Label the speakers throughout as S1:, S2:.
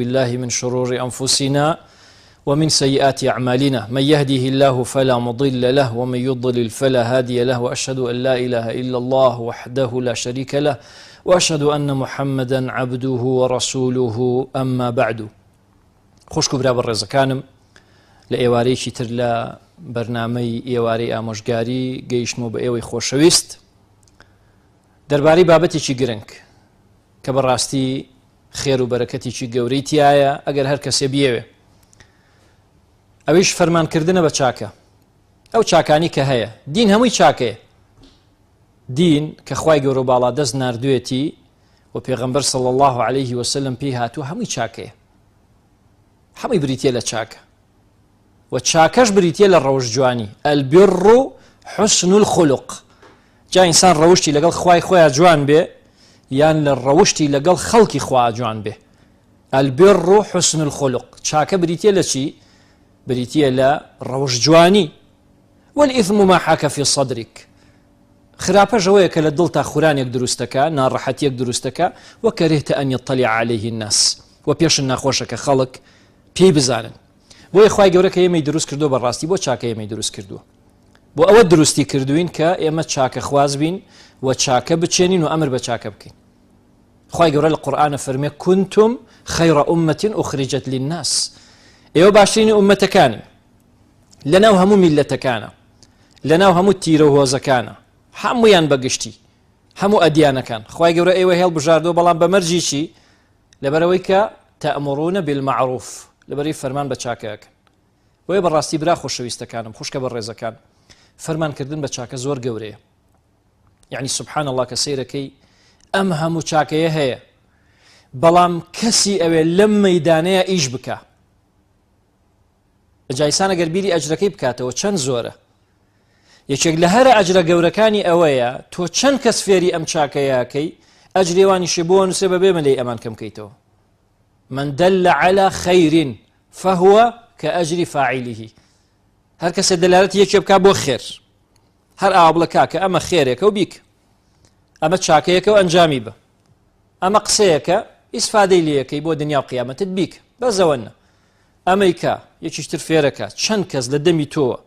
S1: بالله من شرور أنفسنا ومن سيئات أعمالنا من يهده الله فلا مضل له ومن يضلل فلا هادي له وأشهد أن لا إله إلا الله وحده لا شريك له وأشهد أن محمدا عبده ورسوله أما بعد خوشكو برا بالرزقانم لإيواريشي ترلا برنامج إيواري آموشگاری گەیشتمەوە بە ئێوەی خۆشەویست دەربارەی بابەتێکی گرنگ کە بەڕاستی خێر و بەرەکەتێکی گەورەی تایە ئەگەر هەر کەسێ بیەوێ ئەویش فەرمانکردنە بە چاکە ئەو چاکانی کە هەیە دین هەمووی چاکەیە دین کە خوای گەورە باڵا دەست ناردوێتی و پێغەمبەر صلی الله عليه وسلم پێی هاتووە هەمووی چاکەیە هەمووی بریتیە لە چاکە و چاکەش بریتیە لە ڕەوش جوانی البر حسن الخلق جا ئینسان ڕەوشتی لەگەڵ خوای خۆیان جوان بێ یان لە ڕەوشتی لەگەڵ خەڵکی خوا جوان بێ البر حسن الخلق چاکە بریتیە لە چی بریتیە لە ڕەوش جوانی والإثم ما حاك في صدرك خراپەش ئەوەیە کە لە دڵتا خورانێک دروستەکە ناڕەحەتیەک دروستەکە وكرهت أن يطلع عليه الناس و پێشن ناخۆشەکە خەڵک پێی بزانن بۆیە خوای گەورە کە ئێمەی دروست کردووە بەڕاستی بۆ چاکە ئێمەی دروست کردووە بۆ ئەوە دروستی کردوین کە ئێمە چاکە خواز بین و چاکە بچێنین و ئەمر بە چاکە بکەین خوای گەورە لە قورئانە فەرمێ كنتم خير أمة أخرجت للناس ئێوە باشترین ئومەتەکانن لەناو هەموو میلەتەکانە لەناو هەموو تیرە و هۆزەکانە هەموویان بەگشتی هەموو ئەدیانەکان خوای گەورە ئێوە هێڵبژاردووە بەڵام بە مەرجی چی لەبەرەوەی کە تأمرون بالمعروف لەبەرەی فەرمان بە چاکەکەن بۆیە بەڕاستی برا خۆشەویستەکانم خوشکە بە ڕێزەکان فەرمانکردن بە چاکە زۆر گەورەیە یعنی سبحان الله کە سەیرەکەی ئەم هەموو چاکەیە هەیە بەڵام کەسی ئەوێ لەم مەیدانەیە ئیش بکە جایسان ئەگەر بیری ئەجرەکەی بکاتەوە چەند زۆرە یەکێک لە هەرە ئەجرە گەورەکانی ئەوەیە تۆ چەند کەس فێری ئەم چاکەیەکەی ئەجرێوانیشی بۆ نووسێ بەبێ مەلەی ئەمان کەم بکەیتەوە من دل على خير فهو كأجر فاعله هر کس دلالت یەکێ بکا بۆ خێر هەر ئاوا بڵێ کاکە ئەمە خێرێکە و بیکە ئەمە چاکەیەکە و ئەنجامی بە ئەمە قسەیەکە ئیسفادەی لێەکەی بۆ دنیا و قیامەتت بیکە بەزەوەنە ئەمەیکا یەکیشتر فێرەکە چەند کەس لە دەمی تۆوە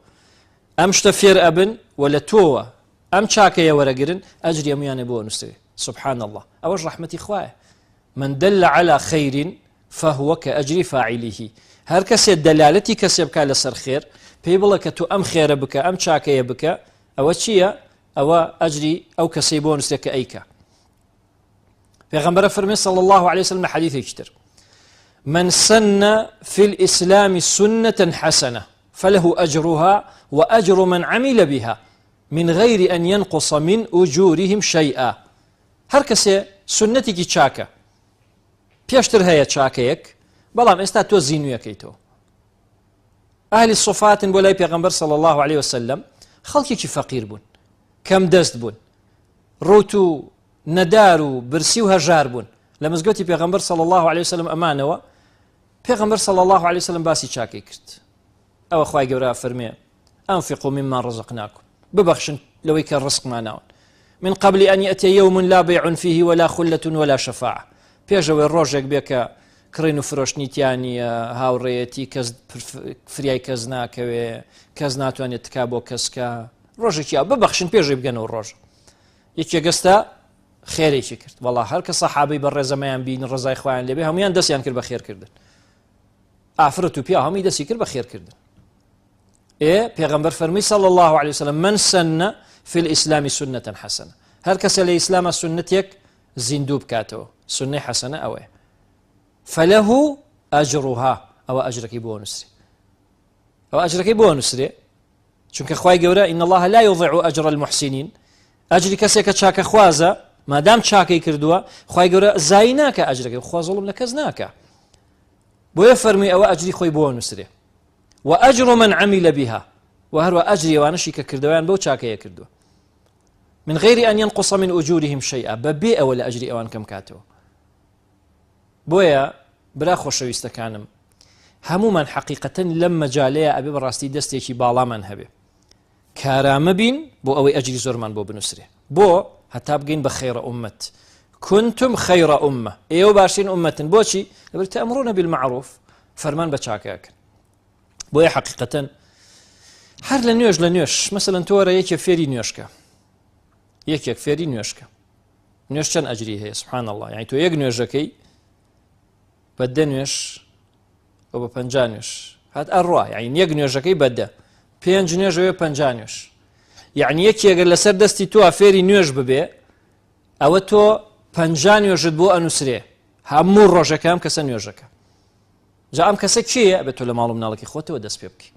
S1: ئەم شتە فێر ئەبن و لە تۆوە ئەم چاکەیە وەرەگرن ئەجری هەموویانە بۆ نووسێ سبحان الله ئەوەش ڕەحمەتی خوایە من دل على خير فهو كأجر فاعله هر کەسێ دەلالەتی کەسێ بکە لەسەر خێر پێی بڵێ کە تۆ ئەم خێرە بکە ئەم چاکەیە بکە ئەوە چییە ئەوە ئەجری ئەو کەسەی بۆ نووسێ کە ئەیکە پێغەمبەرە فەرمێ صلی الله عليه وسلم لە حەدیثێکی تر من سن في الإسلام سنة حسنة فله أجرها وأجر من عمل بها من غير أن ينقص من أجورهم شيئا هر کەسێ سنەتێکی چاکە پێشتر هەیە چاکەیەک بەڵام ئێستا تۆ زینویەکەیتەوە ئاهلی سوفاتن بۆ لای پێغەمبەر صلی الله عليه وسلم خەڵکێکی فەقیر بوون کەم دەست بوون ڕوت و نەدار و برسی و هەژار بوون لە مزگەوتی پێغەمبەر صلی الله عليه وسلم ئەمانەوە پێغەمبەر صلی الله عليه وسلم باسی چاکەی کرد ئەوە خوای گەورە فەرمێ ئەنفقوا مما رزقناكم ببەخشن لەوەی کە ڕزقماناون من قبل أن يأتي يوم لا بيع فيه ولا خلة ولا شفاعة پێشەوەی ڕۆژێک بێ کە کڕین و فرۆشتنیتیانی هاوڕێیەتی کەس فریای کەس ناکەوێ کەس ناتوانێت تکا بۆ کەسکە ڕۆژێکی ببەخشن پێشەوەی بگەنەوە ڕۆژ یەکێک ئێستا خێرێکی کرد وەڵا هەر کە سەحابەی بەڕێزەمەیان بین ڕزای خۆیان لێبێ هەمویان دەستیان کرد بە خێرکردن ئافرەت و پیا هەمووی دەستی کرد بە خێرکردن پێغەمبەر فەرمی صلی الله عليه وسلم من سن في الإسلام سنة حسنة هر کەسە لە ئیسلامە سنەتێک زیندوو بکاتەوە سنەی حەسەنە ئەوەیە فله أجرها أو أجرك بو نسري أو أجرك بو نسري چونکە خوای گەورە إن الله لا يضيع أجر المحسنين أجری کەسێکە چاکە خوازە مادام چاکەی کردووە خوای گەورە زای ناکە ئەجرەکەی خوا زوڵم لە کەس ناکە بۆیە فەرمی ئەوە ئەجری خۆی بۆ نووسێ وأجر من عمل بها وهروە ئەجری ئەوانەشی کە کردویان بەو چاکەیە کردووە من غير أن ينقص من أجورهم شيئا ببێ ئەوە لە ئەجری ئەوان کەم کاتەوە بۆیە برا خۆشەویستەکانم هەمومان حەقیقەتەن لەم مەجالەیە ئەبێ بەڕاستی دەستێکی باڵامان هەبێ کارامە بین بۆ ئەوەی ئەجری زۆرمان بۆ بنووسێ بۆ هەتا بگەین بە خێرە ئومەت كنتم خير أمة إيو باشين أمة بوشي تأمرون بالمعروف فرمان بچاكاك بويا حقيقة هر لنيوش مثلا تورا يكي فيري نيوشكا يكيك فيري نيوشكا نيوش چەند ئەجری هەیە سبحان الله يعني تۆ یەک نوێژەکەی بە 10 نوێژ و بە 50 نوێژ هات ئەڕوا يعني یەک نوێژەکەی بە 10 5 نوێژ و 50 نوێژ يعني یەکی ئەگەر لەسەر دەستی تۆ فێری نوێژ ببێ ئەوە تۆ 50 نوێژت بۆ ئەنووسرێ هەموو ڕۆژەکە ئەم کەسە نوێژەکە جا ئەم کەسە کێیە ئەبێت تۆ لە ماڵ و مناڵێکی خۆتەوە دەست پێ بکەی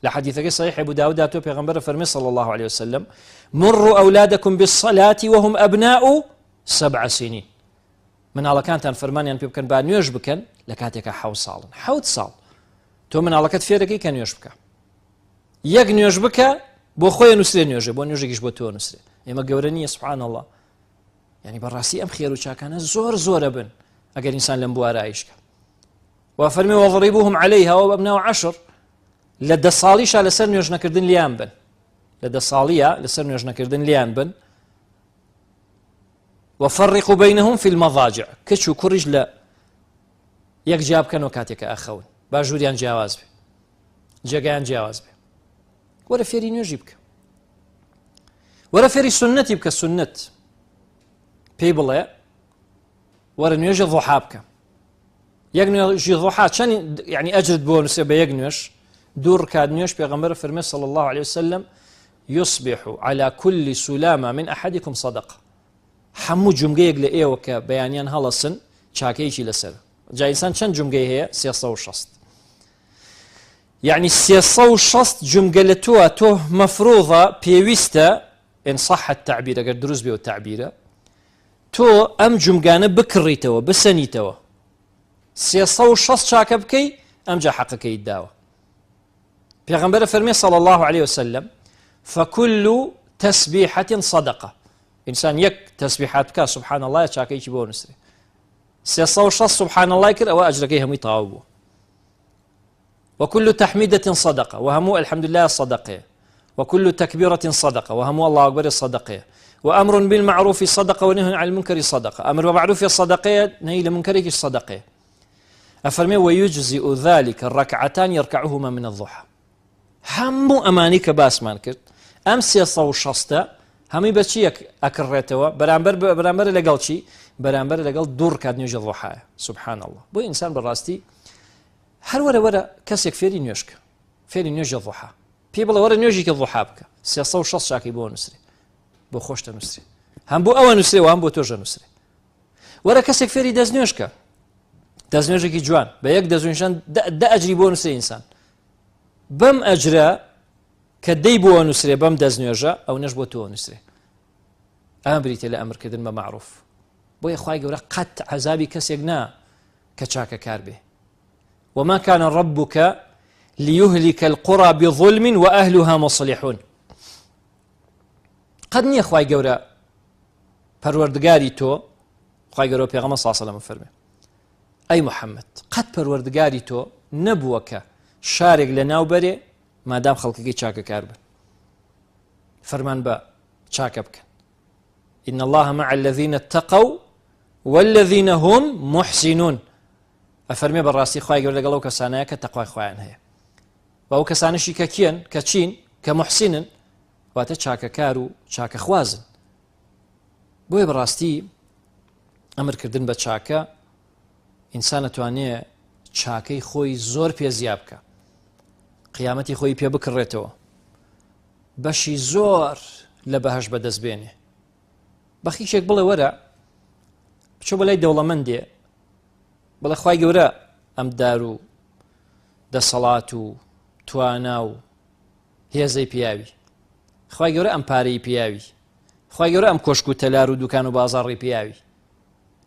S1: لە حەدیثەکەی صحیح أبو داود تۆ پێغەمبەر فەرمی صلى الله عليه وسلم مروا أولادكم بالصلاة وهم أبناء 7 سنين مناڵەکانتان فەرمانیان پێ بکەن با نوێژ بکەن لە کاتێکە 7 ساڵن 7 ساڵ تۆ مناڵەکەت فێرەکەی کە نوێژ بکە یەک نوێژ بکە بۆ خۆی نووسێ نوێژێ بۆ نوێژێکیش بۆ تۆ نووسێ ئێمە گەورە نییە سبحان الله يعني بەڕاستی ئەم خێر و چاکانە زۆرە بن ئەگەر ئینسان لەم بوارایشکە وفەرمی وضربوهم عليها وابناء 10 لە 10 ساڵیشا لەسەر نوێژ نەکردن لیان بن لە 10 ساڵیە لەسەر نوێژ نەکردن لیان بن وفرقوا بينهم في المضاجع كچ و کوڕیش لە یەک جا بکەنەوە کاتێکە ئەخەون با ژووریان جیاواز بێ جێگایان جیاواز بێ وەرە فێری نوێژی بکە وەرە فێری سنەتی بکە سنەت پێی بڵێ وەرە نوێژی ضحا بکە یەک نوێژی ضحا چەند يعني ئەجرت بۆ نووسێ بە یەک نوێژ 2 ڕکات نوێژ پێغەمبەر فەرمێ صلى الله عليه وسلم يصبح على كل سلامة من أحدكم صدقة هەموو جومگەیەک لە ئێوە کە بەیانیان هەڵەسن چاکەیەکی لەسەر جا ئینسان چەند جومگەی هەیە 360 يعني 360 جومگە لە تۆ مەفروضە پێویستە إن صح التعبير ئەگەر دروست بێ و تعبیرە تۆ ئەم جومگانە بکڕیتەوە بسەنیتەوە 360 چاکە بکەی ئەمجا حەقەکەیت داوە پێغەمبەر فەرمێ صلى الله عليه وسلم فكل تسبيحة صدقة إنسان يك تسبيحات بكا سبحان الله چاکەیەکی بۆ نووسێ 360 سبحان الله کرد ئەوە ئەجرەکەی هەمووی تەواو بووە وكل تحميدة صدقة وهمو الحمد لله صدقة وكل تكبيرة صدقة وهمو الله أكبر صدقة وأمر بالمعروف صدقة ونهي عن المنكر صدقة أمر بالمعروف صدقة نهي لمنكر صدقة أفرمي ويجزئ ذلك الركعتان يركعهما من الضحى همو أمانيك باس مانكرت أمس يصو شستا همي بچيك أكررتوا برامبر لقل شي برامبر لقل دور كاد نيوج الضحى سبحان الله بو إنسان بالراستي هر ورا كسيك فيري نيوشك فيري نيوج الضحى بيبلا ورا نيوجيك الضحى بك سيصو شس شاكي بو نسري بو خوشتا نسري هم بو أو نسري وهم بو توجه نسري ورا كسيك فيري داز نيوشك داز نيوجيكي جوان بيك داز نيوشان دا أجري بو نسري إنسان بم أجرا كدي بو نسري بم داز نيوجا أو نش بو تو نسري أمري تلا أمر كدن ما معروف بو يخواي قورا قد عذابي كسيقنا كشاكا كاربي وما كان ربك ليهلك القرى بظلم وأهلها مصلحون قد نية خواي قورا پروردگاري تو خواي قورا پیغمبر صلى الله عليه وسلم فرمي أي محمد قد پروردگاري تو نبوك شارق لناو بري ما دام خلقكي چاكا كاربه فرمان با چاكا بك إن الله مع الذين اتقوا والذين هم محسنون أفرمي بالراسي خواهي قول لقلو كسانايا كتقوى خواهان هيا وهو كسانشي ككين كتشين كمحسن واتا چاكا كارو چاكا خوازن بوي بالراستي أمر كردن با چاكا إنسان توانيه چاكي خوي زور بيزيابكا قیامەتی خۆی پێ بکڕێتەوە بەشی زۆر لە بەهەش بەدەست بێنێ بەخیشێک بڵێ وەرە بچۆ بەلای دەوڵەمەندێ بڵێ خوای گەورە ئەم دار و دەسەڵات و توانا و هێزەی پیاوی خوای گەورە ئەم پارەی پیاوی خوای گەورە ئەم کۆشک و تەلار و دوکان و بازاڕی پیاوی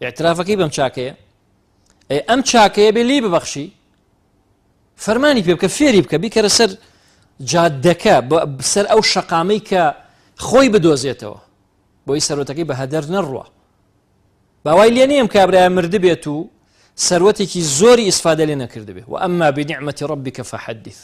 S1: ئیعترافەکەی بەم چاکەیە ئەم چاکەیە بێ لی ببەخشی فەرمانی پێ بکە فێری بکە بیکەرە سەر جادەکە سەر ئەو شەقامەی کە خۆی بدۆزێتەوە بۆی سەرۆتەکەی بە هەدەر نەڕوە باوای لێ نییەم کابرایە مردبێت و سەروەتێکی زۆری ئیسفادە لێ نەکردبێ و ئەمما بنیعمەتی ڕەبیکە فەحەدیث